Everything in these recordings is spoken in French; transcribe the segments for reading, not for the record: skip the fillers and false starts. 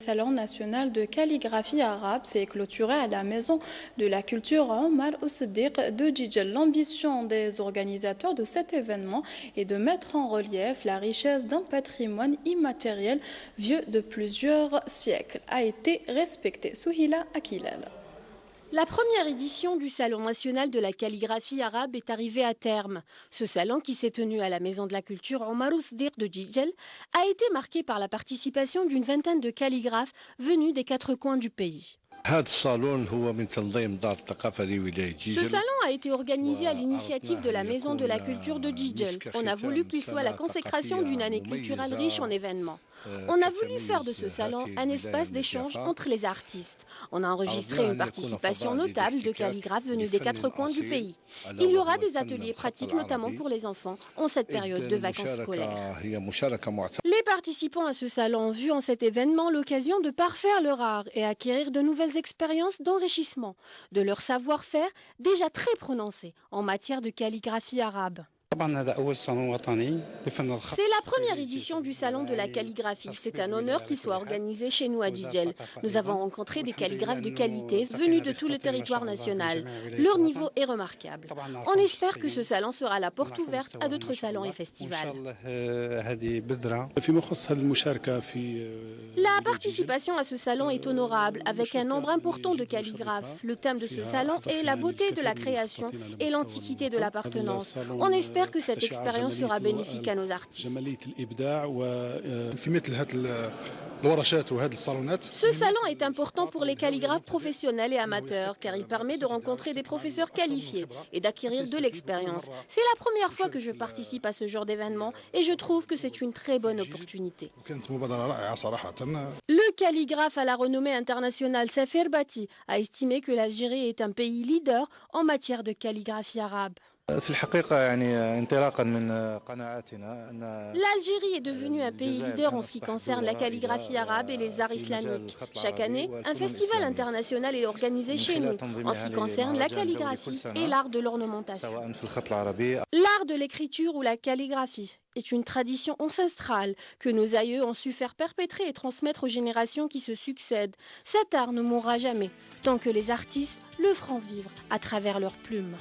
Le Salon national de calligraphie arabe s'est clôturé à la Maison de la Culture Omar Oussedir de Djidjel. L'ambition des organisateurs de cet événement est de mettre en relief la richesse d'un patrimoine immatériel vieux de plusieurs siècles, a été respectée. Souhila Akilal. La première édition du Salon national de la calligraphie arabe est arrivée à terme. Ce salon, qui s'est tenu à la Maison de la Culture Omar Oussedir de Djidjel, a été marqué par la participation d'une vingtaine de calligraphes venus des quatre coins du pays. Ce salon a été organisé à l'initiative de la Maison de la Culture de Djidjel. On a voulu qu'il soit la consécration d'une année culturelle riche en événements. On a voulu faire de ce salon un espace d'échange entre les artistes. On a enregistré une participation notable de calligraphes venus des quatre coins du pays. Il y aura des ateliers pratiques, notamment pour les enfants, en cette période de vacances scolaires. Les participants à ce salon ont vu en cet événement l'occasion de parfaire leur art et acquérir de nouvelles expériences d'enrichissement de leur savoir-faire déjà très prononcé en matière de calligraphie arabe. C'est la première édition du Salon de la calligraphie. C'est un honneur qu'il soit organisé chez nous à Djidjel. Nous avons rencontré des calligraphes de qualité venus de tout le territoire national. Leur niveau est remarquable. On espère que ce salon sera la porte ouverte à d'autres salons et festivals. La participation à ce salon est honorable, avec un nombre important de calligraphes. Le thème de ce salon est la beauté de la création et l'antiquité de l'appartenance. On espère que cette expérience sera bénéfique à nos artistes. Ce salon est important pour les calligraphes professionnels et amateurs car il permet de rencontrer des professeurs qualifiés et d'acquérir de l'expérience. C'est la première fois que je participe à ce genre d'événement et je trouve que c'est une très bonne opportunité. Le calligraphe à la renommée internationale Safer Bati a estimé que l'Algérie est un pays leader en matière de calligraphie arabe. L'Algérie est devenue un pays leader en ce qui concerne la calligraphie arabe et les arts islamiques. Chaque année, un festival international est organisé chez nous en ce qui concerne la calligraphie et l'art de l'ornementation. L'art de l'écriture ou la calligraphie est une tradition ancestrale que nos aïeux ont su faire perpétrer et transmettre aux générations qui se succèdent. Cet art ne mourra jamais tant que les artistes le feront vivre à travers leurs plumes.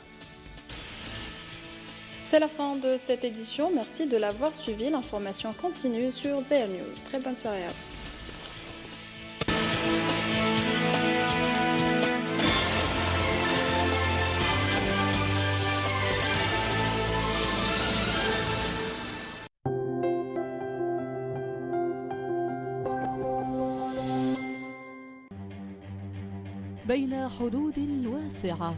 C'est la fin de cette édition. Merci de l'avoir suivi. L'information continue sur ZR News. Très bonne soirée à vous. بين حدود واسعة